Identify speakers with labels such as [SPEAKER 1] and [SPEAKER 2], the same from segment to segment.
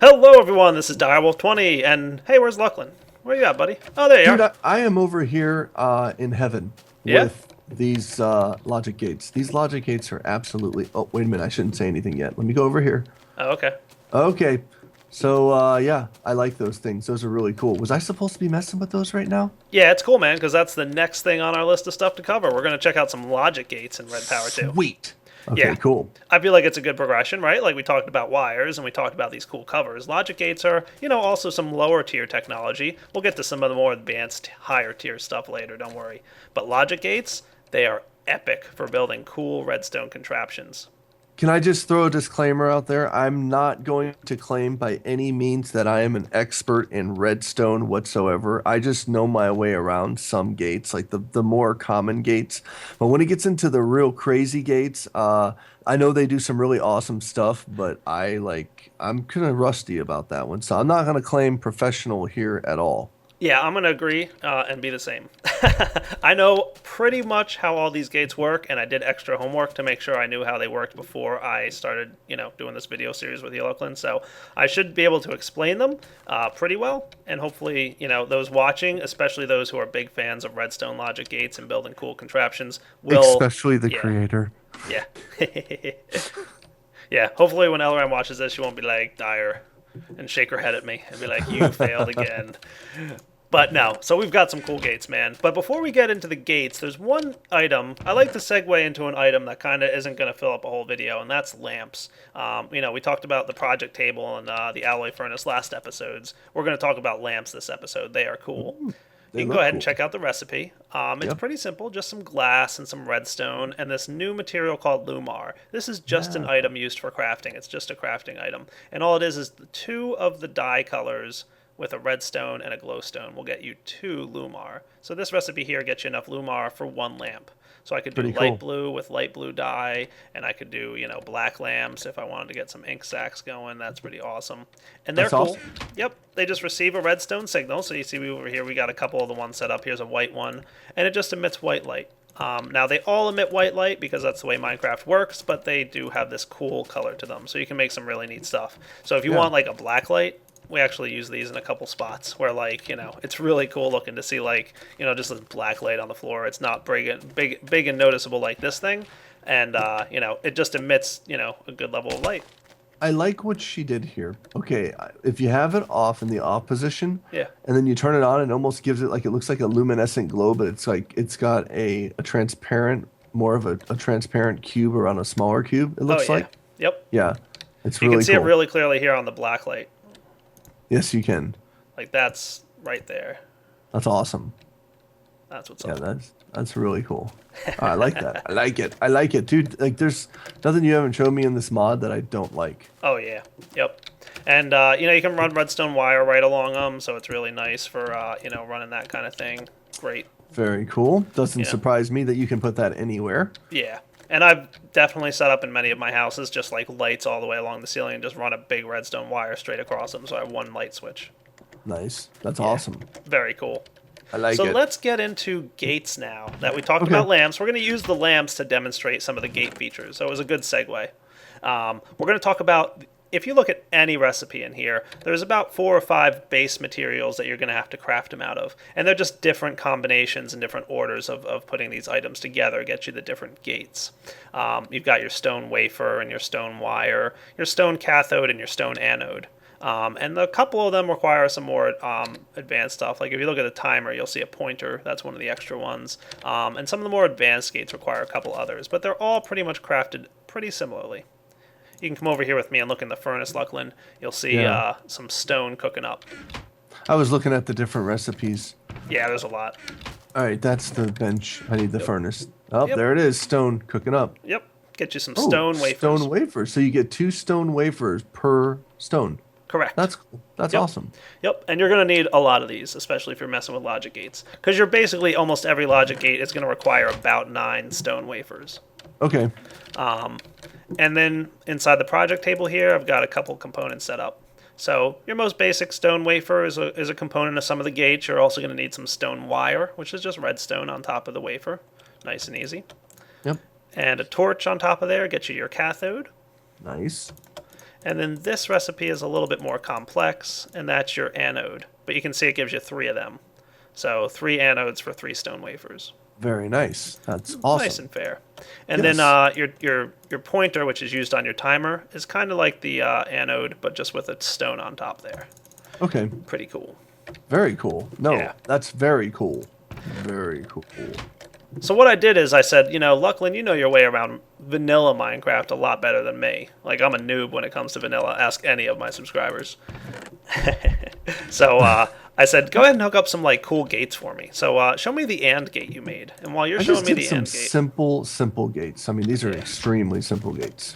[SPEAKER 1] Hello, everyone. This is Direwolf20, and hey, where's Lachlan? Where you at, buddy? Oh, there you
[SPEAKER 2] Dude,
[SPEAKER 1] are.
[SPEAKER 2] I am over here in heaven
[SPEAKER 1] Yeah?
[SPEAKER 2] with these logic gates. These logic gates are absolutely. Oh, wait a minute. I shouldn't say anything yet. Let me go over here.
[SPEAKER 1] Oh, okay.
[SPEAKER 2] Okay. So, yeah, I like those things. Those are really cool. Was I supposed to be messing with those right now?
[SPEAKER 1] Yeah, it's cool, man, because that's the next thing on our list of stuff to cover. We're going to check out some logic gates in Red Power 2.
[SPEAKER 2] Sweet. Okay,
[SPEAKER 1] Yeah.
[SPEAKER 2] cool.
[SPEAKER 1] I feel like it's a good progression, right? Like we talked about wires and we talked about these cool covers. Logic gates are, also some lower tier technology. We'll get to some of the more advanced, higher tier stuff later, don't worry. But logic gates, they are epic for building cool redstone contraptions.
[SPEAKER 2] Can I just throw a disclaimer out there? I'm not going to claim by any means that I am an expert in redstone whatsoever. I just know my way around some gates, like the more common gates. But when it gets into the real crazy gates, I know they do some really awesome stuff, but I'm kind of rusty about that one. So I'm not going to claim professional here at all.
[SPEAKER 1] Yeah, I'm going to agree and be the same. I know pretty much how all these gates work, and I did extra homework to make sure I knew how they worked before I started, doing this video series with you, Oakland. So I should be able to explain them pretty well, and hopefully, those watching, especially those who are big fans of redstone logic gates and building cool contraptions, will,
[SPEAKER 2] Especially the
[SPEAKER 1] yeah,
[SPEAKER 2] creator.
[SPEAKER 1] yeah. Yeah, hopefully when Elran watches this, she won't be like, dire, and shake her head at me and be like, you failed again. But no, so we've got some cool gates, man. But before we get into the gates, there's one item. I like to segue into an item that kind of isn't going to fill up a whole video, and that's lamps. We talked about the project table and the alloy furnace last episodes. We're going to talk about lamps this episode. They are cool.
[SPEAKER 2] They
[SPEAKER 1] You can go
[SPEAKER 2] look
[SPEAKER 1] ahead and
[SPEAKER 2] cool.
[SPEAKER 1] check out the recipe. It's
[SPEAKER 2] Yep.
[SPEAKER 1] pretty simple, just some glass and some redstone, and this new material called Lumar. This is just an
[SPEAKER 2] Yeah.
[SPEAKER 1] item used for crafting. It's just a crafting item. And all it is the two of the dye colors with a redstone and a glowstone will get you two Lumar. So this recipe here gets you enough Lumar for one lamp. So I could do
[SPEAKER 2] Pretty
[SPEAKER 1] light
[SPEAKER 2] cool.
[SPEAKER 1] blue with light blue dye, and I could do, black lamps if I wanted to get some ink sacs going. That's pretty awesome. And they're
[SPEAKER 2] That's
[SPEAKER 1] cool.
[SPEAKER 2] awesome.
[SPEAKER 1] Yep, they just receive a redstone signal. So you see over here, we got a couple of the ones set up. Here's a white one, and it just emits white light. Now, they all emit white light because that's the way Minecraft works, but they do have this cool color to them. So you can make some really neat stuff. So if you
[SPEAKER 2] Yeah.
[SPEAKER 1] want like a black light, we actually use these in a couple spots where it's really cool looking to see just this black light on the floor. It's not big and noticeable like this thing, and it just emits a good level of light.
[SPEAKER 2] I like what she did here. Okay, if you have it off in the off position,
[SPEAKER 1] Yeah.
[SPEAKER 2] and then you turn it on, it almost gives it like it looks like a luminescent glow, but it's like it's got a transparent, more of a transparent cube around a smaller cube. It
[SPEAKER 1] Oh
[SPEAKER 2] looks
[SPEAKER 1] yeah.
[SPEAKER 2] like,
[SPEAKER 1] Yep.
[SPEAKER 2] yeah, it's
[SPEAKER 1] You can
[SPEAKER 2] really
[SPEAKER 1] see it
[SPEAKER 2] cool.
[SPEAKER 1] really clearly here on the black light.
[SPEAKER 2] Yes, you can.
[SPEAKER 1] Like that's right there.
[SPEAKER 2] That's awesome.
[SPEAKER 1] That's what's
[SPEAKER 2] Yeah,
[SPEAKER 1] up.
[SPEAKER 2] that's really cool. I like that. I like it. I like it, dude. Like, there's nothing you haven't shown me in this mod that I don't like.
[SPEAKER 1] Oh yeah. Yep. And you can run redstone wire right along them, so it's really nice for running that kind of thing. Great.
[SPEAKER 2] Very cool. Doesn't
[SPEAKER 1] Yeah.
[SPEAKER 2] surprise me that you can put that anywhere.
[SPEAKER 1] Yeah. And I've definitely set up in many of my houses just like lights all the way along the ceiling and just run a big redstone wire straight across them, so I have one light switch.
[SPEAKER 2] Nice. That's
[SPEAKER 1] Yeah.
[SPEAKER 2] awesome.
[SPEAKER 1] Very cool.
[SPEAKER 2] I like
[SPEAKER 1] So
[SPEAKER 2] it.
[SPEAKER 1] let's get into gates now. That we talked
[SPEAKER 2] Okay.
[SPEAKER 1] about lamps. We're going to use the lamps to demonstrate some of the gate features. So it was a good segue. We're going to talk about, if you look at any recipe in here, there's about 4 or 5 base materials that you're going to have to craft them out of. And they're just different combinations and different orders of putting these items together, get you the different gates. You've got your stone wafer and your stone wire, your stone cathode and your stone anode. And a couple of them require some more advanced stuff. Like if you look at the timer, you'll see a pointer. That's one of the extra ones. And some of the more advanced gates require a couple others. But they're all pretty much crafted pretty similarly. You can come over here with me and look in the furnace, Luckland. You'll see
[SPEAKER 2] Yeah.
[SPEAKER 1] some stone cooking up.
[SPEAKER 2] I was looking at the different recipes.
[SPEAKER 1] Yeah, there's a lot.
[SPEAKER 2] All right, that's the bench. I need the furnace. Oh,
[SPEAKER 1] Yep.
[SPEAKER 2] there it is. Stone cooking up.
[SPEAKER 1] Yep. Get you some
[SPEAKER 2] Oh,
[SPEAKER 1] stone wafers.
[SPEAKER 2] Stone wafers. So you get 2 stone wafers per stone.
[SPEAKER 1] Correct.
[SPEAKER 2] That's cool. That's
[SPEAKER 1] Yep.
[SPEAKER 2] awesome.
[SPEAKER 1] Yep, and you're going to need a lot of these, especially if you're messing with logic gates. Because you're basically, almost every logic gate is going to require about 9 stone wafers.
[SPEAKER 2] Okay.
[SPEAKER 1] And then inside the project table here, I've got a couple components set up. So your most basic stone wafer is a component of some of the gates. You're also going to need some stone wire, which is just redstone on top of the wafer. Nice and easy.
[SPEAKER 2] Yep.
[SPEAKER 1] And a torch on top of there gets you your cathode.
[SPEAKER 2] Nice.
[SPEAKER 1] And then this recipe is a little bit more complex, and that's your anode. But you can see it gives you 3 of them. So 3 anodes for 3 stone wafers.
[SPEAKER 2] Very nice. That's
[SPEAKER 1] Nice
[SPEAKER 2] awesome.
[SPEAKER 1] and fair. And
[SPEAKER 2] Yes.
[SPEAKER 1] then your pointer, which is used on your timer, is kind of like the anode, but just with a stone on top there.
[SPEAKER 2] Okay.
[SPEAKER 1] Pretty cool.
[SPEAKER 2] Very cool. No,
[SPEAKER 1] Yeah.
[SPEAKER 2] that's very cool. Very cool.
[SPEAKER 1] So what I did is I said, Lucklin, you know your way around vanilla Minecraft a lot better than me. Like, I'm a noob when it comes to vanilla. Ask any of my subscribers. So I said, go ahead and hook up some like cool gates for me. So show me the AND gate you made. And while you're
[SPEAKER 2] I
[SPEAKER 1] showing
[SPEAKER 2] just
[SPEAKER 1] me
[SPEAKER 2] did
[SPEAKER 1] the
[SPEAKER 2] some
[SPEAKER 1] AND gate,
[SPEAKER 2] simple gates. I mean, these are extremely simple gates.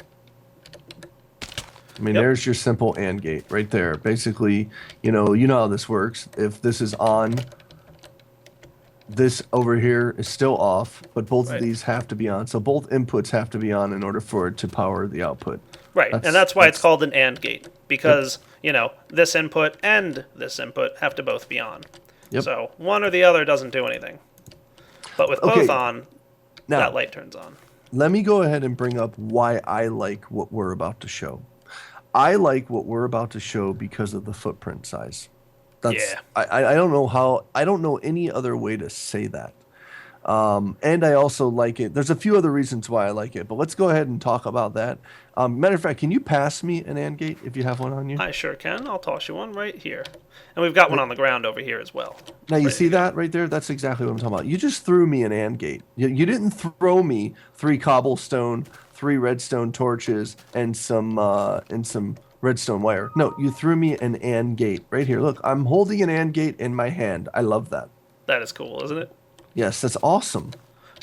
[SPEAKER 2] I mean,
[SPEAKER 1] Yep.
[SPEAKER 2] there's your simple AND gate right there. Basically, you know how this works. If this is on, this over here is still off, but both
[SPEAKER 1] Right.
[SPEAKER 2] of these have to be on. So both inputs have to be on in order for it to power the output.
[SPEAKER 1] right, and that's why it's called an AND gate, because this input and this input have to both be on.
[SPEAKER 2] Yep.
[SPEAKER 1] So one or the other doesn't do anything. But with
[SPEAKER 2] Okay.
[SPEAKER 1] both on,
[SPEAKER 2] Now,
[SPEAKER 1] that light turns on.
[SPEAKER 2] let me go ahead and bring up why I like what we're about to show. I like what we're about to show because of the footprint size. That's
[SPEAKER 1] Yeah.
[SPEAKER 2] I don't know how I don't know any other way to say that. And I also like it. There's a few other reasons why I like it, but let's go ahead and talk about that. Matter of fact, can you pass me an AND gate if you have one on you?
[SPEAKER 1] I sure can. I'll toss you one right here. And we've got one on the ground over here as well.
[SPEAKER 2] Now you
[SPEAKER 1] Ready
[SPEAKER 2] see
[SPEAKER 1] to go.
[SPEAKER 2] that right there? That's exactly what I'm talking about. You just threw me an AND gate. You didn't throw me 3 cobblestone, 3 redstone torches, and some redstone wire. No, you threw me an AND gate right here. Look, I'm holding an AND gate in my hand. I love that.
[SPEAKER 1] That is cool, isn't it?
[SPEAKER 2] Yes, that's awesome.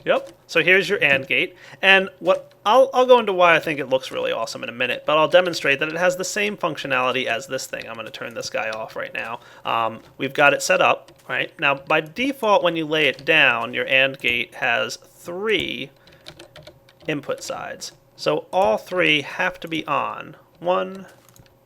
[SPEAKER 1] Yep. So here's your AND gate, and what I'll go into why I think it looks really awesome in a minute, but I'll demonstrate that it has the same functionality as this thing. I'm going to turn this guy off right now. We've got it set up right now. By default, when you lay it down, your AND gate has 3 input sides, so all 3 have to be on. 1,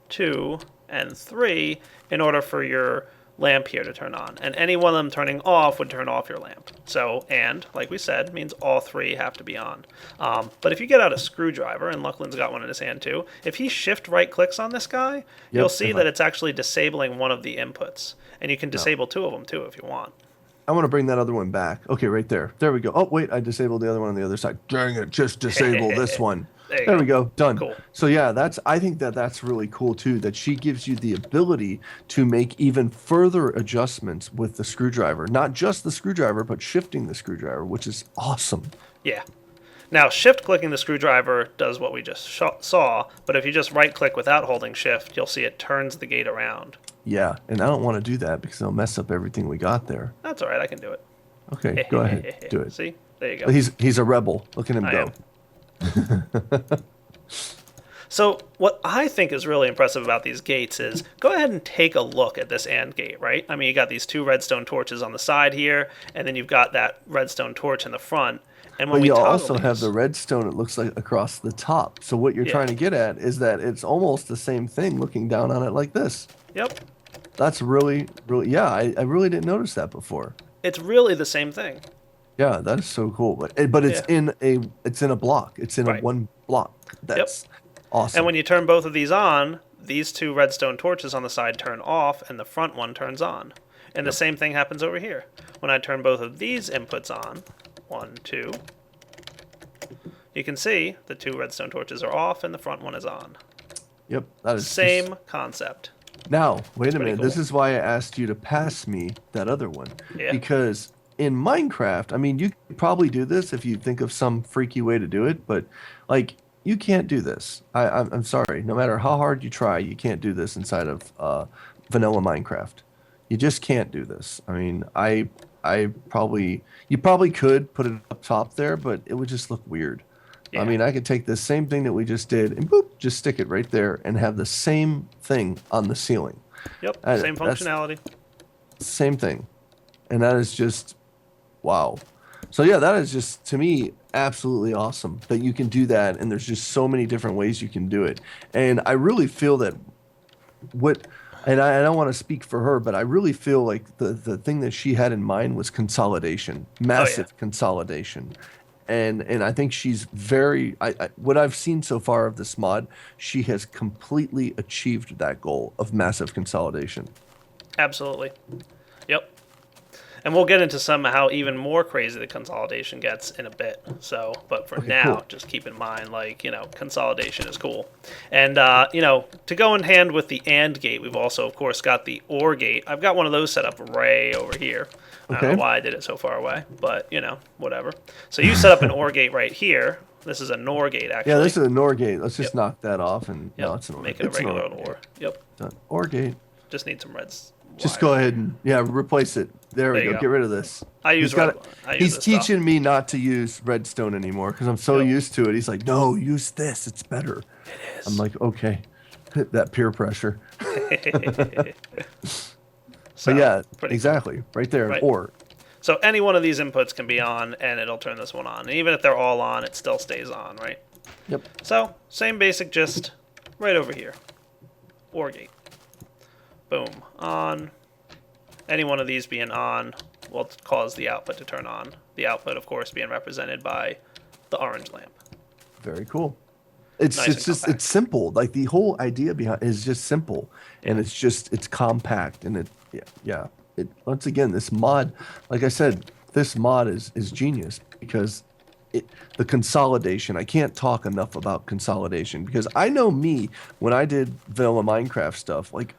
[SPEAKER 1] 2, and 3 in order for your lamp here to turn on, and any one of them turning off would turn off your lamp. So, and like we said, means all 3 have to be on. But if you get out a screwdriver, and Lucklin's got one in his hand too, if he shift right clicks on this guy, you'll see that it's actually disabling one of the inputs, and you can disable 2 of them too if you want.
[SPEAKER 2] I want to bring that other one back. Okay, right there. There we go. Oh, wait, I disabled the other one on the other side. Dang it, just disable this one. There we go. Done.
[SPEAKER 1] Cool.
[SPEAKER 2] So yeah, I think that's really cool too, that she gives you the ability to make even further adjustments with the screwdriver. Not just the screwdriver, but shifting the screwdriver, which is awesome.
[SPEAKER 1] Yeah. Now, shift-clicking the screwdriver does what we just saw, but if you just right-click without holding shift, you'll see it turns the gate around.
[SPEAKER 2] Yeah, and I don't want to do that because it'll mess up everything we got there.
[SPEAKER 1] That's all right, I can do it.
[SPEAKER 2] Okay, go ahead. Do it.
[SPEAKER 1] See? There you go.
[SPEAKER 2] He's a rebel. Look at him
[SPEAKER 1] I
[SPEAKER 2] go.
[SPEAKER 1] am. So what I think is really impressive about these gates is, go ahead and take a look at this AND gate, right? I mean, you got these 2 redstone torches on the side here, and then you've got that redstone torch in the front. And when
[SPEAKER 2] But
[SPEAKER 1] we
[SPEAKER 2] you
[SPEAKER 1] toggle
[SPEAKER 2] also have
[SPEAKER 1] these-
[SPEAKER 2] the redstone, it looks like, across the top. So what you're trying to get at is that it's almost the same thing looking down on it like this.
[SPEAKER 1] Yep.
[SPEAKER 2] That's really, yeah, I really didn't notice that before.
[SPEAKER 1] It's really the same thing.
[SPEAKER 2] Yeah, that is so cool. But it's in a block. It's in a
[SPEAKER 1] Right.
[SPEAKER 2] one block. That's awesome.
[SPEAKER 1] And when you turn both of these on, these 2 redstone torches on the side turn off, and the front one turns on. And the same thing happens over here. When I turn both of these inputs on, 1, 2, you can see the 2 redstone torches are off, and the front one is on.
[SPEAKER 2] Yep, that is
[SPEAKER 1] Same concept.
[SPEAKER 2] Now, wait a minute.
[SPEAKER 1] cool.
[SPEAKER 2] This is why I asked you to pass me that other one.
[SPEAKER 1] Yeah.
[SPEAKER 2] Because in Minecraft, I mean, you could probably do this if you think of some freaky way to do it, but like, you can't do this. I'm sorry. No matter how hard you try, you can't do this inside of vanilla Minecraft. You just can't do this. I mean, you probably could put it up top there, but it would just look weird.
[SPEAKER 1] Yeah.
[SPEAKER 2] I mean, I could take the same thing that we just did and boop, just stick it right there and have the same thing on the ceiling.
[SPEAKER 1] Yep,
[SPEAKER 2] Uh,
[SPEAKER 1] same
[SPEAKER 2] that's-
[SPEAKER 1] functionality.
[SPEAKER 2] Same thing. And that is just, wow. So yeah, that is just, to me, absolutely awesome that you can do that. And there's just so many different ways you can do it. And I really feel that and I don't want to speak for her, but I really feel like the thing that she had in mind was consolidation, massive consolidation. and I think she's very what I've seen so far of this mod, she has completely achieved that goal of massive consolidation.
[SPEAKER 1] Absolutely. Yep. And we'll get into some how even more crazy the consolidation gets in a bit. So, but for
[SPEAKER 2] Okay,
[SPEAKER 1] now,
[SPEAKER 2] cool.
[SPEAKER 1] just keep in mind, like, consolidation is cool. And, to go in hand with the AND gate, we've also, of course, got the OR gate. I've got one of those set up way over here. I don't know
[SPEAKER 2] Okay.
[SPEAKER 1] why I did it so far away, but, whatever. So you set up an OR gate right here. This is a NOR gate,
[SPEAKER 2] Yeah,
[SPEAKER 1] actually.
[SPEAKER 2] this is a NOR gate. Let's just
[SPEAKER 1] Yep.
[SPEAKER 2] knock that off, and no,
[SPEAKER 1] Yep.
[SPEAKER 2] it's an OR.
[SPEAKER 1] Make it a
[SPEAKER 2] It's an
[SPEAKER 1] regular
[SPEAKER 2] OR gate.
[SPEAKER 1] NOR. Yep.
[SPEAKER 2] Done. OR gate.
[SPEAKER 1] Just need some reds.
[SPEAKER 2] Just
[SPEAKER 1] wire.
[SPEAKER 2] go ahead and replace it. There we
[SPEAKER 1] There you
[SPEAKER 2] go.
[SPEAKER 1] go.
[SPEAKER 2] Get rid of this.
[SPEAKER 1] I use
[SPEAKER 2] He's
[SPEAKER 1] this stuff.
[SPEAKER 2] teaching me not to use redstone anymore because I'm so
[SPEAKER 1] Yep.
[SPEAKER 2] used to it. He's like, no, use this. It's better.
[SPEAKER 1] It is.
[SPEAKER 2] I'm like, okay. That peer pressure.
[SPEAKER 1] So,
[SPEAKER 2] But yeah,
[SPEAKER 1] pretty
[SPEAKER 2] exactly. Right there.
[SPEAKER 1] Right.
[SPEAKER 2] Or
[SPEAKER 1] So any one of these inputs can be on, and it'll turn this one on. And even if they're all on, it still stays on, right?
[SPEAKER 2] yep.
[SPEAKER 1] So same basic gist, right over here. OR gate. Boom. On. Any one of these being on will cause the output to turn on. The output, of course, being represented by the orange lamp.
[SPEAKER 2] Very cool. It's
[SPEAKER 1] Nice and
[SPEAKER 2] just
[SPEAKER 1] compact.
[SPEAKER 2] it's simple. Like the whole idea behind is just simple, and it's compact, and it once again, this mod, like I said, this mod is genius because the consolidation. I can't talk enough about consolidation because I know me when I did vanilla Minecraft stuff, like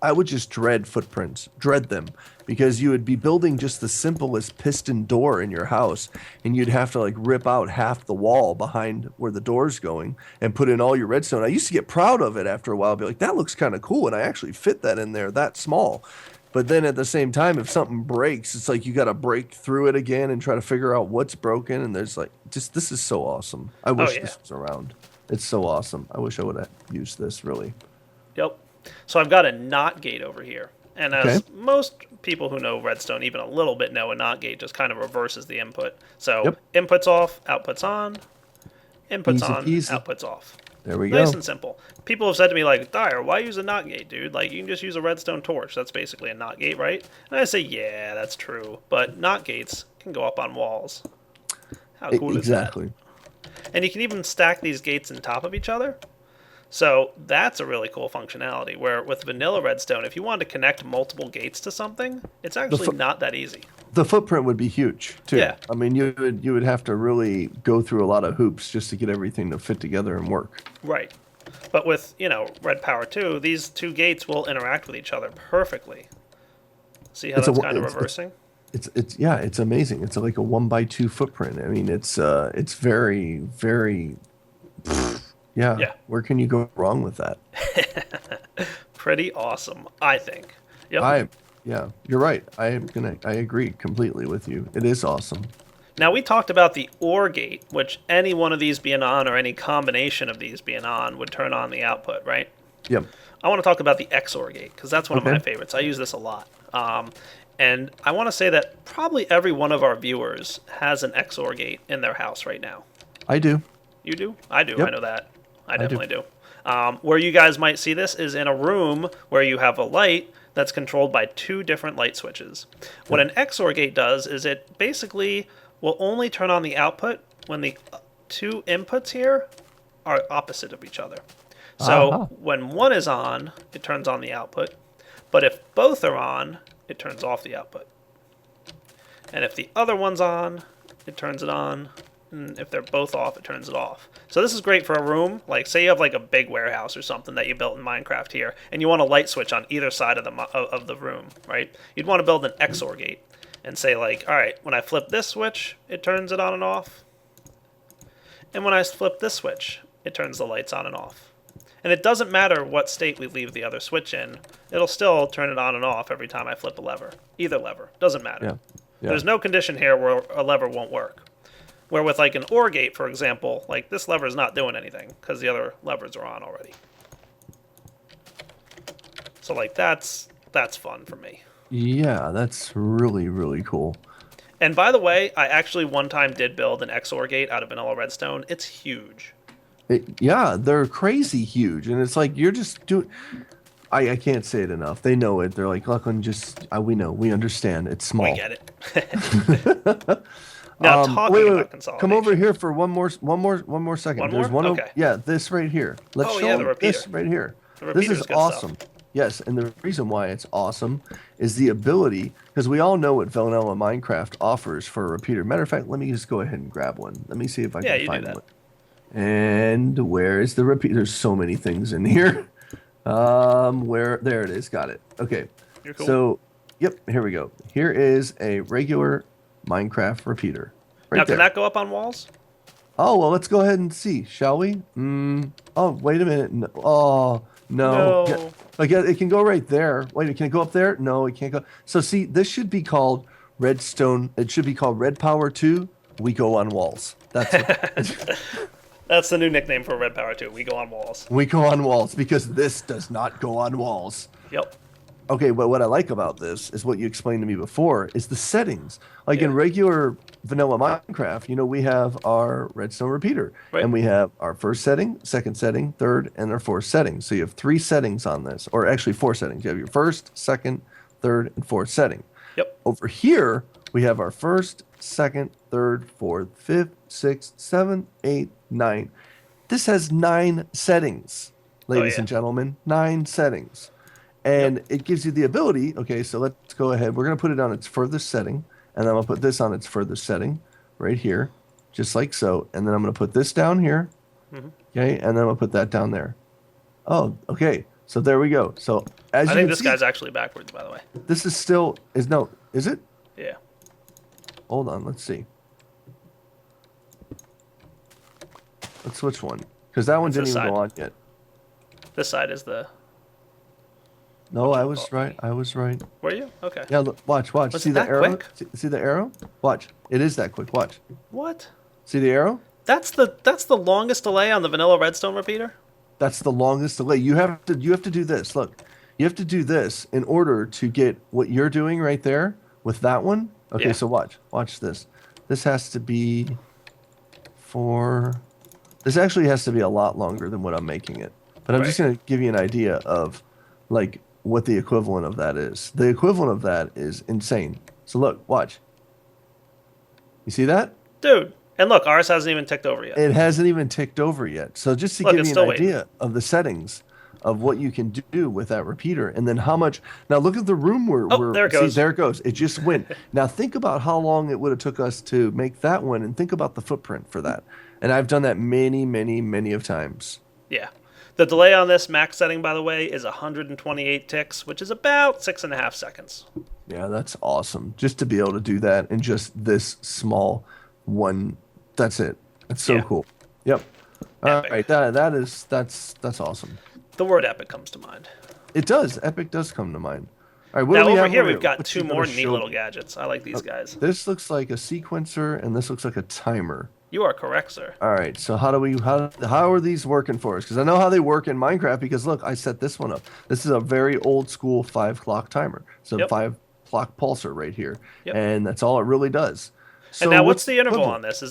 [SPEAKER 2] I would just dread footprints, dread them, because you would be building just the simplest piston door in your house, and you'd have to like rip out half the wall behind where the door's going and put in all your redstone. I used to get proud of it after a while, be like, that looks kind of cool, and I actually fit that in there that small. But then at the same time, if something breaks, it's like you got to break through it again and try to figure out what's broken. And there's like, just this is so awesome. I wish
[SPEAKER 1] yeah.
[SPEAKER 2] this was around. It's so awesome. I wish I would have used this really.
[SPEAKER 1] Yep. So I've got a NOT gate over here. And as
[SPEAKER 2] Okay.
[SPEAKER 1] most people who know Redstone even a little bit know, a NOT gate just kind of reverses the input. So
[SPEAKER 2] Yep.
[SPEAKER 1] inputs off, outputs on, inputs
[SPEAKER 2] Easy
[SPEAKER 1] on,
[SPEAKER 2] peasy.
[SPEAKER 1] outputs off.
[SPEAKER 2] There we
[SPEAKER 1] Nice
[SPEAKER 2] go.
[SPEAKER 1] and simple. People have said to me, like, Dyer, why use a NOT gate, dude? Like, you can just use a redstone torch. That's basically a NOT gate, right? And I say, yeah, that's true. But NOT gates can go up on walls. How cool is that?
[SPEAKER 2] Exactly.
[SPEAKER 1] And you can even stack these gates on top of each other. So that's a really cool functionality. Where with vanilla redstone, if you wanted to connect multiple gates to something, it's actually not that easy.
[SPEAKER 2] The footprint would be huge too.
[SPEAKER 1] Yeah.
[SPEAKER 2] I mean, you would have to really go through a lot of hoops just to get everything to fit together and work.
[SPEAKER 1] Right. But with, Red Power 2, these two gates will interact with each other perfectly. See how
[SPEAKER 2] It's a
[SPEAKER 1] that's
[SPEAKER 2] wo-
[SPEAKER 1] kind of
[SPEAKER 2] it's-
[SPEAKER 1] reversing?
[SPEAKER 2] It's amazing. It's like a 1x2 footprint. I mean, it's very, very, yeah.
[SPEAKER 1] Yeah.
[SPEAKER 2] Where can you go wrong with that?
[SPEAKER 1] Pretty awesome, I think. Yep.
[SPEAKER 2] Yeah, you're right. I agree completely with you. It is awesome.
[SPEAKER 1] Now, we talked about the OR gate, which any one of these being on or any combination of these being on would turn on the output, right?
[SPEAKER 2] Yep.
[SPEAKER 1] I want to talk about the XOR gate because that's one of my
[SPEAKER 2] Okay.
[SPEAKER 1] favorites. I use this a lot. And I want to say that probably every one of our viewers has an XOR gate in their house right now.
[SPEAKER 2] I do.
[SPEAKER 1] You do? I do.
[SPEAKER 2] Yep.
[SPEAKER 1] I know that. I
[SPEAKER 2] do.
[SPEAKER 1] definitely do. Where you guys might see this is in a room where you have a light that's controlled by two different light switches. What an XOR gate does is it basically will only turn on the output when the two inputs here are opposite of each other. So
[SPEAKER 2] Uh-huh.
[SPEAKER 1] when one is on, it turns on the output. But if both are on, it turns off the output. And if the other one's on, it turns it on. And if they're both off, it turns it off. So this is great for a room. Like, say you have like a big warehouse or something that you built in Minecraft here, and you want a light switch on either side of the room, right? You'd want to build an XOR gate and say like, all right, when I flip this switch, it turns it on and off. And when I flip this switch, it turns the lights on and off. And it doesn't matter what state we leave the other switch in, it'll still turn it on and off every time I flip a lever. Either lever. Doesn't matter.
[SPEAKER 2] Yeah. Yeah.
[SPEAKER 1] There's no condition here where a lever won't work. Where with like an OR gate, for example, like this lever is not doing anything because the other levers are on already. So like that's fun for me.
[SPEAKER 2] Yeah, that's really, really cool.
[SPEAKER 1] And by the way, I actually one time did build an XOR gate out of vanilla redstone. It's huge.
[SPEAKER 2] Yeah, they're crazy huge, and it's like you're just doing. I can't say it enough. They know it. They're like, Lachlan, just we know, we understand. It's small.
[SPEAKER 1] We get it. Now, talking about
[SPEAKER 2] Come over
[SPEAKER 1] consolidation.
[SPEAKER 2] here for one more second.
[SPEAKER 1] One
[SPEAKER 2] There's
[SPEAKER 1] more?
[SPEAKER 2] one.
[SPEAKER 1] Okay.
[SPEAKER 2] Yeah, this right here. Let's
[SPEAKER 1] Oh,
[SPEAKER 2] show
[SPEAKER 1] yeah, the
[SPEAKER 2] them
[SPEAKER 1] repeater.
[SPEAKER 2] this right here.
[SPEAKER 1] The
[SPEAKER 2] This
[SPEAKER 1] repeater
[SPEAKER 2] is
[SPEAKER 1] is good stuff.
[SPEAKER 2] awesome. Yes, and the reason why it's awesome is the ability, because we all know what vanilla Minecraft offers for a repeater. Matter of fact, let me just go ahead and grab one. Let me see if I
[SPEAKER 1] Yeah,
[SPEAKER 2] can
[SPEAKER 1] you do
[SPEAKER 2] find
[SPEAKER 1] that.
[SPEAKER 2] one. And where is the repeater? There's so many things in here. Where? There it is. Got it. Okay.
[SPEAKER 1] You're cool.
[SPEAKER 2] So, yep, here we go. Here is a regular Minecraft repeater. Right
[SPEAKER 1] Now,
[SPEAKER 2] there.
[SPEAKER 1] can that go up on walls?
[SPEAKER 2] Oh, well, let's go ahead and see, shall we? Oh, wait a minute. No. Oh, no.
[SPEAKER 1] No.
[SPEAKER 2] Like, yeah, it can go right there. Wait, can it go up there? No, it can't go. So, see, this should be called Redstone. It should be called Red Power 2. We go on walls. That's what,
[SPEAKER 1] That's the new nickname for Red Power 2. We go on walls.
[SPEAKER 2] we go on walls because this does not go on walls.
[SPEAKER 1] Yep.
[SPEAKER 2] Okay, but what I like about this is what you explained to me before is the settings. Like
[SPEAKER 1] Yeah.
[SPEAKER 2] in regular vanilla Minecraft, we have our redstone repeater.
[SPEAKER 1] Right.
[SPEAKER 2] And we have our first setting, second setting, third, and our fourth setting. So you have 3 settings on this, or actually 4 settings. You have your first, second, third, and fourth setting.
[SPEAKER 1] Yep.
[SPEAKER 2] Over here, we have our first, second, third, fourth, fifth, sixth, seventh, eighth, ninth. This has 9 settings, ladies
[SPEAKER 1] yeah.
[SPEAKER 2] and gentlemen. 9 settings. And it gives you the ability, okay, so let's go ahead. We're going to put it on its furthest setting, and then I'm going to put this on its furthest setting right here, just like so. And then I'm going to put this down here, okay, and then I'm going to put that down there. Oh, okay, so there we go. So as
[SPEAKER 1] I
[SPEAKER 2] you
[SPEAKER 1] think
[SPEAKER 2] can
[SPEAKER 1] this
[SPEAKER 2] see,
[SPEAKER 1] guy's actually backwards, by the way.
[SPEAKER 2] this is still, is it?
[SPEAKER 1] Yeah.
[SPEAKER 2] Hold on, let's see. Let's switch one, because that one
[SPEAKER 1] It's
[SPEAKER 2] didn't
[SPEAKER 1] this
[SPEAKER 2] even
[SPEAKER 1] side.
[SPEAKER 2] go on yet.
[SPEAKER 1] This side is the...
[SPEAKER 2] No, I was right. I was right.
[SPEAKER 1] Were you? Okay.
[SPEAKER 2] Yeah, look, watch.
[SPEAKER 1] Was
[SPEAKER 2] See
[SPEAKER 1] it
[SPEAKER 2] the
[SPEAKER 1] that
[SPEAKER 2] arrow?
[SPEAKER 1] quick?
[SPEAKER 2] See the arrow? Watch. It is that quick. Watch.
[SPEAKER 1] What?
[SPEAKER 2] See the arrow?
[SPEAKER 1] That's the longest delay on the vanilla redstone repeater?
[SPEAKER 2] That's the longest delay. You have to do this. Look, you have to do this in order to get what you're doing right there with that one. Okay,
[SPEAKER 1] Yeah.
[SPEAKER 2] so watch this. This has to be this actually has to be a lot longer than what I'm making it. But I'm just
[SPEAKER 1] Right.
[SPEAKER 2] going to give you an idea of like what the equivalent of that is. The equivalent of that is insane. So look, watch. You see that?
[SPEAKER 1] Dude. And look, ours hasn't even ticked over yet.
[SPEAKER 2] It hasn't even ticked over yet. So just to
[SPEAKER 1] Look,
[SPEAKER 2] give
[SPEAKER 1] it's
[SPEAKER 2] you
[SPEAKER 1] still
[SPEAKER 2] an
[SPEAKER 1] waiting.
[SPEAKER 2] idea of the settings of what you can do with that repeater, and then how much. Now look at the room where
[SPEAKER 1] Oh, there it goes.
[SPEAKER 2] See, there it goes. It just went. Now think about how long it would have took us to make that one, and think about the footprint for that. And I've done that many, many, many of times.
[SPEAKER 1] Yeah. The delay on this max setting, by the way, is 128 ticks, which is about 6.5 seconds.
[SPEAKER 2] Yeah, that's awesome. Just to be able to do that in just this small one. That's it. That's so
[SPEAKER 1] Yeah.
[SPEAKER 2] cool. Yep. All
[SPEAKER 1] Epic.
[SPEAKER 2] right. That's awesome.
[SPEAKER 1] The word epic comes to mind.
[SPEAKER 2] It does. Epic does come to mind. All right. What
[SPEAKER 1] Now
[SPEAKER 2] do we
[SPEAKER 1] over
[SPEAKER 2] have
[SPEAKER 1] here
[SPEAKER 2] over
[SPEAKER 1] we've got
[SPEAKER 2] what
[SPEAKER 1] 2
[SPEAKER 2] you gonna
[SPEAKER 1] more neat
[SPEAKER 2] show
[SPEAKER 1] little
[SPEAKER 2] me?
[SPEAKER 1] gadgets. I like these guys.
[SPEAKER 2] This looks like a sequencer, and this looks like a timer.
[SPEAKER 1] You are correct, sir.
[SPEAKER 2] All right. So how are these working for us? Because I know how they work in Minecraft. Because look, I set this one up. This is a very old school 5 clock timer. So
[SPEAKER 1] Yep.
[SPEAKER 2] 5 clock pulsar right here,
[SPEAKER 1] Yep.
[SPEAKER 2] and that's all it really does. So
[SPEAKER 1] And now what's the interval
[SPEAKER 2] equivalent?
[SPEAKER 1] on this?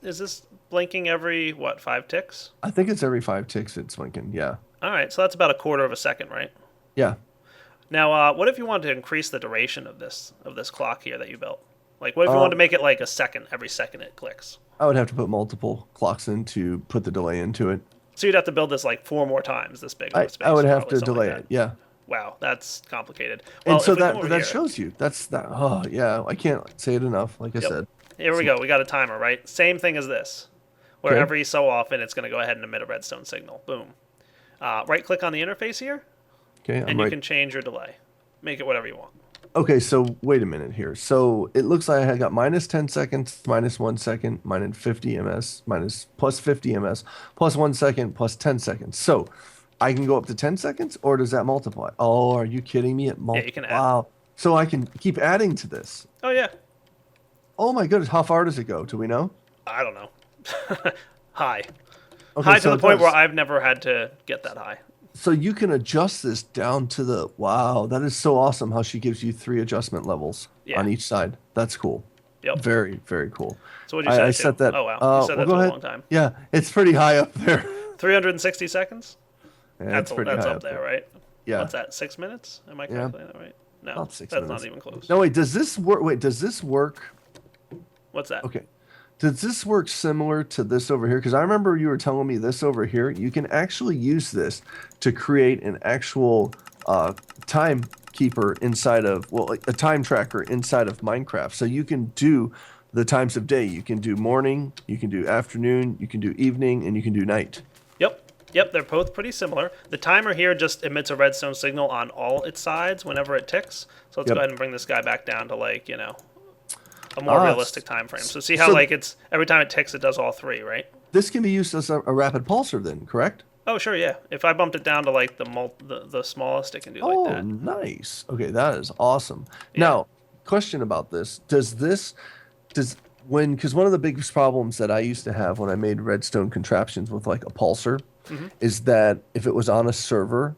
[SPEAKER 1] Is this blinking every 5 ticks?
[SPEAKER 2] I think it's every 5 ticks it's blinking. Yeah.
[SPEAKER 1] All right, so that's about a quarter of a second, right?
[SPEAKER 2] Yeah.
[SPEAKER 1] Now, what if you wanted to increase the duration of this clock here that you built? Like, what if you wanted to make it like a second every second it clicks?
[SPEAKER 2] I would have to put multiple clocks in to put the delay into it.
[SPEAKER 1] So you'd have to build this like 4 more times this big of
[SPEAKER 2] I,
[SPEAKER 1] a space.
[SPEAKER 2] I would have
[SPEAKER 1] probably,
[SPEAKER 2] to
[SPEAKER 1] something
[SPEAKER 2] delay
[SPEAKER 1] like
[SPEAKER 2] it.
[SPEAKER 1] that.
[SPEAKER 2] Yeah.
[SPEAKER 1] Wow, that's complicated.
[SPEAKER 2] And
[SPEAKER 1] Well,
[SPEAKER 2] so
[SPEAKER 1] if we come over
[SPEAKER 2] that
[SPEAKER 1] here-
[SPEAKER 2] shows you. That's that. Oh yeah, I can't say it enough. Like I said.
[SPEAKER 1] Here we go. We got a timer, right? Same thing as this, where
[SPEAKER 2] Okay.
[SPEAKER 1] every so often it's going to go ahead and emit a redstone signal. Boom. Right click on the interface here,
[SPEAKER 2] Okay.
[SPEAKER 1] and
[SPEAKER 2] I'm
[SPEAKER 1] you
[SPEAKER 2] right.
[SPEAKER 1] can change your delay. Make it whatever you want.
[SPEAKER 2] Okay. So wait a minute here. So it looks like I got minus 10 seconds, minus 1 second, minus 50 ms, minus plus 50 ms, plus 1 second, plus 10 seconds. So I can go up to 10 seconds, or does that multiply? Oh, are you kidding me?
[SPEAKER 1] Yeah, you can add.
[SPEAKER 2] Wow. So I can keep adding to this.
[SPEAKER 1] Oh, yeah.
[SPEAKER 2] Oh my goodness. How far does it go? Do we know?
[SPEAKER 1] I don't know. High.
[SPEAKER 2] Okay,
[SPEAKER 1] High
[SPEAKER 2] so
[SPEAKER 1] to
[SPEAKER 2] it
[SPEAKER 1] the point
[SPEAKER 2] does.
[SPEAKER 1] where I've never had to get that high.
[SPEAKER 2] So you can adjust this down to the, wow, that is so awesome how she gives you 3 adjustment levels
[SPEAKER 1] Yeah.
[SPEAKER 2] on each side. That's cool.
[SPEAKER 1] Yep.
[SPEAKER 2] Very, very cool.
[SPEAKER 1] So what'd you set
[SPEAKER 2] I
[SPEAKER 1] it to?
[SPEAKER 2] set that.
[SPEAKER 1] Oh, wow. You set that
[SPEAKER 2] go
[SPEAKER 1] to a
[SPEAKER 2] ahead.
[SPEAKER 1] long time.
[SPEAKER 2] Yeah, it's pretty high up there.
[SPEAKER 1] 360 seconds?
[SPEAKER 2] Yeah, it's pretty
[SPEAKER 1] That's
[SPEAKER 2] high
[SPEAKER 1] up there, right?
[SPEAKER 2] Yeah.
[SPEAKER 1] What's that, 6 minutes? Am I calculating that right? No,
[SPEAKER 2] About 6
[SPEAKER 1] that's
[SPEAKER 2] minutes.
[SPEAKER 1] not even close.
[SPEAKER 2] No, wait, does this work? Wait, does this work
[SPEAKER 1] What's that?
[SPEAKER 2] Okay. Does this work similar to this over here? Because I remember you were telling me this over here. You can actually use this to create an actual timekeeper inside of, well, like a time tracker inside of Minecraft. So you can do the times of day. You can do morning, you can do afternoon, you can do evening, and you can do night.
[SPEAKER 1] Yep. Yep, they're both pretty similar. The timer here just emits a redstone signal on all its sides whenever it ticks. So let's go
[SPEAKER 2] Yep.
[SPEAKER 1] ahead and bring this guy back down to like, a more realistic time frame. So see how
[SPEAKER 2] so
[SPEAKER 1] like it's every time it ticks it does all three, right?
[SPEAKER 2] this can be used as a rapid pulsar then, correct?
[SPEAKER 1] Oh, sure, yeah. If I bumped it down to like the smallest, it can do like
[SPEAKER 2] Oh,
[SPEAKER 1] that.
[SPEAKER 2] nice. Okay, that is awesome.
[SPEAKER 1] Yeah.
[SPEAKER 2] Now, question about this. Does when because one of the biggest problems that I used to have when I made redstone contraptions with like a pulsar is that if it was on a server,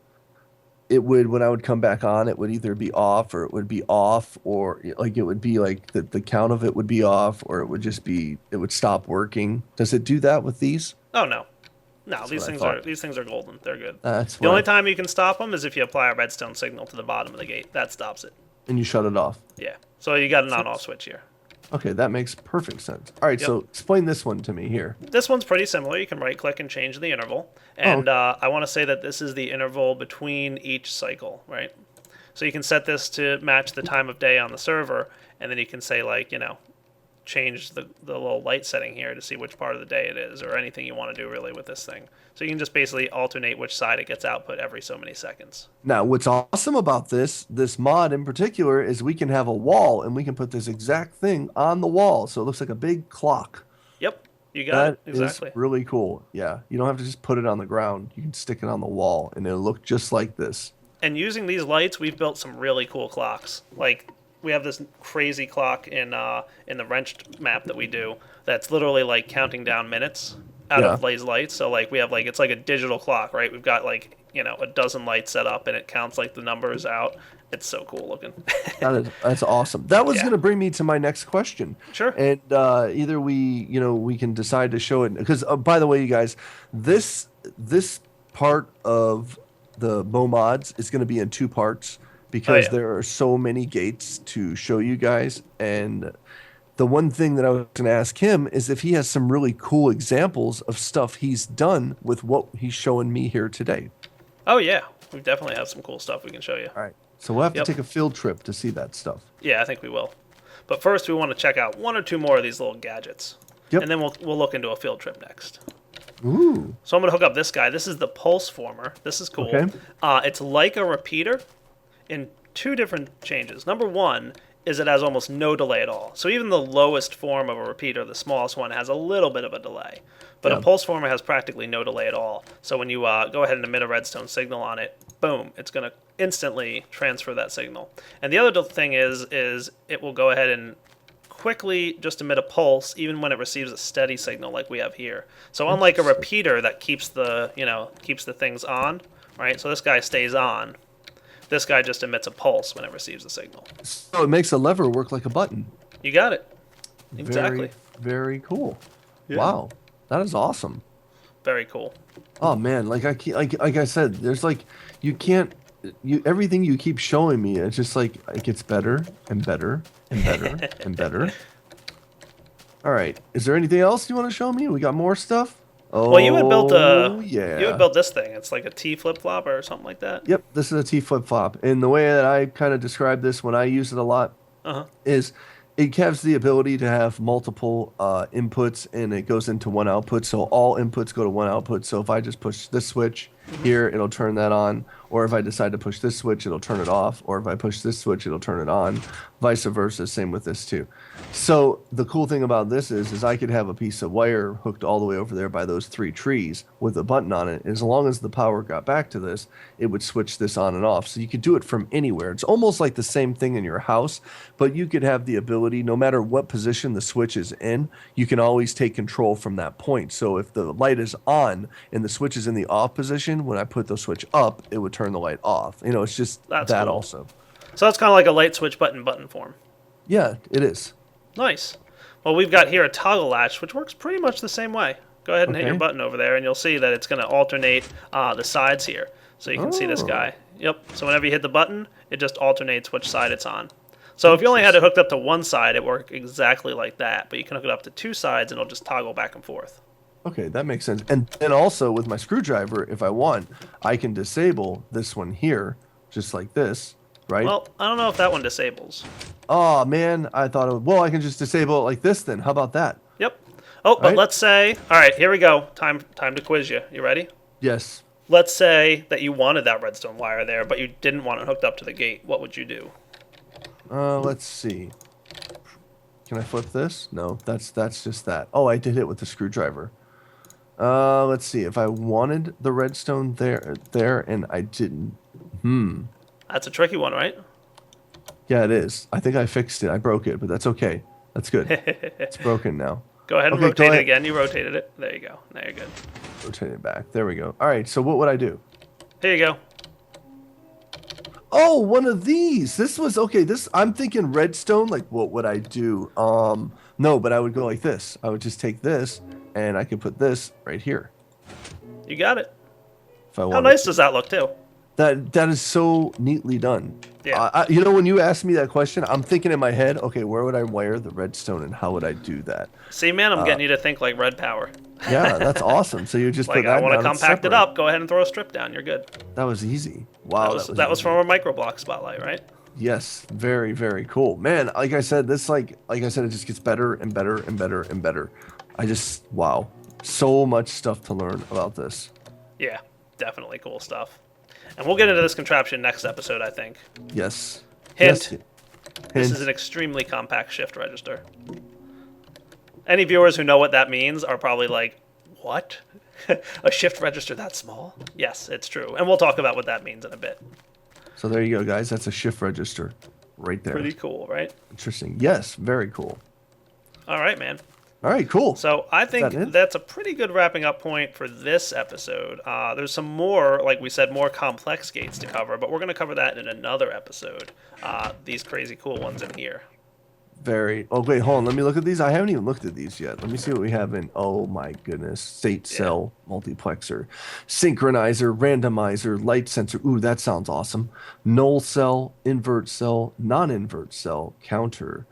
[SPEAKER 2] it would when I would come back on, it would either be off or it would be off or like it would be like the count of it would be off or it would just be it would stop working. Does it do that with these?
[SPEAKER 1] Oh no. No,
[SPEAKER 2] That's
[SPEAKER 1] these
[SPEAKER 2] what I
[SPEAKER 1] things
[SPEAKER 2] thought.
[SPEAKER 1] these things are golden. They're good.
[SPEAKER 2] That's
[SPEAKER 1] The only
[SPEAKER 2] what
[SPEAKER 1] time you can stop them is if you apply a redstone signal to the bottom of the gate. That stops it.
[SPEAKER 2] and you shut it off.
[SPEAKER 1] Yeah. So you got an on-off switch here.
[SPEAKER 2] Okay, that makes perfect sense. All right,
[SPEAKER 1] Yep.
[SPEAKER 2] so explain this one to me here.
[SPEAKER 1] This one's pretty similar. You can right-click and change the interval. And I want to say that this is the interval between each cycle, right? So you can set this to match the time of day on the server, and then you can say, like, change the little light setting here to see which part of the day it is, or anything you want to do really with this thing. So you can just basically alternate which side it gets output every so many seconds.
[SPEAKER 2] Now, what's awesome about this mod in particular is we can have a wall and we can put this exact thing on the wall, so it looks like a big clock.
[SPEAKER 1] Yep, you got
[SPEAKER 2] That
[SPEAKER 1] it. Exactly.
[SPEAKER 2] is really cool. Yeah, you don't have to just put it on the ground. You can stick it on the wall and it'll look just like this.
[SPEAKER 1] And using these lights, we've built some really cool clocks. Like, we have this crazy clock in the wrenched map that we do that's literally like counting down minutes out of these lights. So like we have like it's like a digital clock, right? We've got like a dozen lights set up and it counts like the numbers out. It's so cool looking.
[SPEAKER 2] That's awesome. That was
[SPEAKER 1] Yeah.
[SPEAKER 2] going to bring me to my next question.
[SPEAKER 1] Sure.
[SPEAKER 2] And either we can decide to show it because by the way, you guys, this part of the Mo mods is going to be in two parts because there are so many gates to show you guys. And the one thing that I was going to ask him is if he has some really cool examples of stuff he's done with what he's showing me here today.
[SPEAKER 1] Oh yeah, we definitely have some cool stuff we can show you.
[SPEAKER 2] All right. So we'll have to
[SPEAKER 1] Yep.
[SPEAKER 2] take a field trip to see that stuff.
[SPEAKER 1] Yeah, I think we will. But first, we want to check out one or two more of these little gadgets.
[SPEAKER 2] Yep.
[SPEAKER 1] And then we'll look into a field trip next.
[SPEAKER 2] Ooh.
[SPEAKER 1] So I'm going to hook up this guy. This is the pulse former. This is cool.
[SPEAKER 2] Okay.
[SPEAKER 1] It's like a repeater in two different changes. Number one is it has almost no delay at all. So even the lowest form of a repeater, the smallest one, has a little bit of a delay. But a pulse former has practically no delay at all. So when you go ahead and emit a redstone signal on it, boom, it's going to instantly transfer that signal. And the other thing is it will go ahead and quickly just emit a pulse even when it receives a steady signal like we have here. So unlike a repeater that keeps the things on, right? So this guy stays on. This guy just emits a pulse when it receives the signal.
[SPEAKER 2] So it makes a lever work like a button.
[SPEAKER 1] You got it. Exactly.
[SPEAKER 2] Very cool.
[SPEAKER 1] Yeah.
[SPEAKER 2] Wow. That is awesome.
[SPEAKER 1] Very cool.
[SPEAKER 2] Oh man, like I said, there's like everything you keep showing me, it's just like it gets better and better and better and better. All right. Is there anything else you want to show me? We got more stuff? Oh,
[SPEAKER 1] Well, you had built
[SPEAKER 2] yeah.
[SPEAKER 1] you had built this thing. It's like a T flip-flop or something like that.
[SPEAKER 2] Yep, this is a T flip-flop. And the way that I kind of describe this when I use it a lot is it has the ability to have multiple inputs and it goes into one output. So all inputs go to one output. So if I just push this switch here, it'll turn that on. Or if I decide to push this switch, it'll turn it off. Or if I push this switch, it'll turn it on. Vice versa, same with this too. So the cool thing about this is I could have a piece of wire hooked all the way over there by those three trees with a button on it. As long as the power got back to this, it would switch this on and off. So you could do it from anywhere. It's almost like the same thing in your house, but you could have the ability, no matter what position the switch is in, you can always take control from that point. So if the light is on and the switch is in the off position, when I put the switch up, it would turn the light off. You know, it's just
[SPEAKER 1] That's
[SPEAKER 2] that
[SPEAKER 1] cool.
[SPEAKER 2] also.
[SPEAKER 1] So that's kind of like a light switch button form.
[SPEAKER 2] Yeah, it is.
[SPEAKER 1] Nice. Well, we've got here a toggle latch, which works pretty much the same way. Go ahead and hit your button over there, and you'll see that it's going to alternate the sides here. So you can see this guy. Yep. So whenever you hit the button, it just alternates which side it's on. So if you only had it hooked up to one side, it worked exactly like that. But you can hook it up to two sides, and it'll just toggle back and forth.
[SPEAKER 2] Okay, that makes sense. And then also with my screwdriver, if I want, I can disable this one here, just like this, right?
[SPEAKER 1] Well, I don't know if that one disables.
[SPEAKER 2] Oh man, I thought it would, well, I can just disable it like this then. How about that?
[SPEAKER 1] Yep. Oh, but
[SPEAKER 2] Right?
[SPEAKER 1] let's say, all right, here we go. Time to quiz you. You ready?
[SPEAKER 2] Yes.
[SPEAKER 1] Let's say that you wanted that redstone wire there, but you didn't want it hooked up to the gate. What would you do?
[SPEAKER 2] Let's see. Can I flip this? No, that's just that. Oh, I did it with the screwdriver. Let's see. If I wanted the redstone there, and I didn't.
[SPEAKER 1] That's a tricky one, right?
[SPEAKER 2] Yeah, it is. I think I fixed it. I broke it, but that's okay. That's good. It's broken now.
[SPEAKER 1] Go ahead and
[SPEAKER 2] Okay,
[SPEAKER 1] rotate
[SPEAKER 2] go
[SPEAKER 1] it
[SPEAKER 2] ahead.
[SPEAKER 1] again. You rotated it. There you go. Now you're good.
[SPEAKER 2] Rotate it back. There we go. All right. So what would I do?
[SPEAKER 1] Here you go.
[SPEAKER 2] Oh, one of these. This was okay. This I'm thinking redstone. Like, what would I do? No, but I would go like this. I would just take this, and I could put this right here
[SPEAKER 1] You got it.
[SPEAKER 2] if I
[SPEAKER 1] How
[SPEAKER 2] wanted.
[SPEAKER 1] nice does that look, too?
[SPEAKER 2] That is so neatly done.
[SPEAKER 1] Yeah.
[SPEAKER 2] You know, when you asked me that question, I'm thinking in my head, okay, where would I wire the redstone, and how would I do that?
[SPEAKER 1] See, man, I'm getting you to think like Red Power.
[SPEAKER 2] Yeah, that's awesome. So you just
[SPEAKER 1] Like,
[SPEAKER 2] put that
[SPEAKER 1] I want to
[SPEAKER 2] down and
[SPEAKER 1] compact it
[SPEAKER 2] separate.
[SPEAKER 1] up. Go ahead and throw a strip down. You're good.
[SPEAKER 2] That was easy. Wow,
[SPEAKER 1] That was
[SPEAKER 2] easy.
[SPEAKER 1] from our microblock spotlight, right?
[SPEAKER 2] Yes, very, very cool. Man, like I said, this like I said, it just gets better and better and better and better. Wow. So much stuff to learn about this.
[SPEAKER 1] Yeah, definitely cool stuff. And we'll get into this contraption next episode, I think.
[SPEAKER 2] Yes.
[SPEAKER 1] Hint.
[SPEAKER 2] Yes.
[SPEAKER 1] This
[SPEAKER 2] Hint.
[SPEAKER 1] is an extremely compact shift register. Any viewers who know what that means are probably like, what? A shift register that small? Yes, it's true. And we'll talk about what that means in a bit.
[SPEAKER 2] So there you go, guys. That's a shift register right there.
[SPEAKER 1] Pretty cool, right?
[SPEAKER 2] Interesting. Yes, very cool.
[SPEAKER 1] All right, man.
[SPEAKER 2] All right, cool.
[SPEAKER 1] So I think
[SPEAKER 2] that it?
[SPEAKER 1] that's a pretty good wrapping up point for this episode. There's some more, like we said, more complex gates to cover, but we're going to cover that in another episode. These crazy cool ones in here.
[SPEAKER 2] Very. Oh, wait, hold on. Let me look at these. I haven't even looked at these yet. Let me see what we have in. Oh, my goodness. State cell, multiplexer, synchronizer, randomizer, light sensor. Ooh, that sounds awesome. Null cell, invert cell, non-invert cell, counter,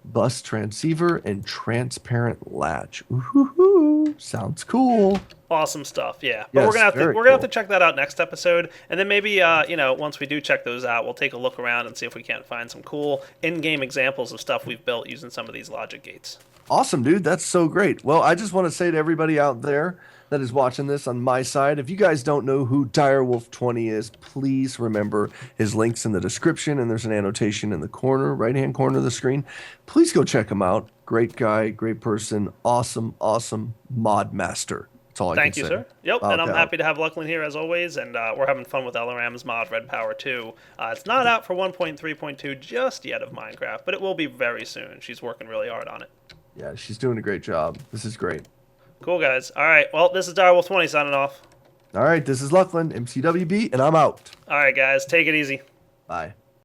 [SPEAKER 2] bus transceiver, and transparent latch. Ooh, sounds cool.
[SPEAKER 1] Awesome stuff, yeah. But
[SPEAKER 2] Yes,
[SPEAKER 1] we're gonna
[SPEAKER 2] very
[SPEAKER 1] have to
[SPEAKER 2] cool.
[SPEAKER 1] check that out next episode, and then maybe once we do check those out, we'll take a look around and see if we can't find some cool in-game examples of stuff we've built using some of these logic gates.
[SPEAKER 2] Awesome, dude. That's so great. Well, I just want to say to everybody out there that is watching this on my side, if you guys don't know who Direwolf20 is, please remember his links in the description, and there's an annotation in the corner, right-hand corner of the screen. Please go check him out. Great guy, great person, awesome, awesome mod master. That's all I
[SPEAKER 1] Thank
[SPEAKER 2] can
[SPEAKER 1] you,
[SPEAKER 2] say.
[SPEAKER 1] sir. Yep, and I'm
[SPEAKER 2] Okay.
[SPEAKER 1] happy to have Lucklin here as always, and we're having fun with LRM's mod Red Power 2. It's not out for 1.3.2 just yet of Minecraft, but it will be very soon. She's working really hard on it.
[SPEAKER 2] Yeah, she's doing a great job. This is great.
[SPEAKER 1] Cool, guys. All right, well, this is Direwolf20 signing off.
[SPEAKER 2] All right, this is Lucklin, MCWB, and I'm out.
[SPEAKER 1] All right, guys, take it easy.
[SPEAKER 2] Bye.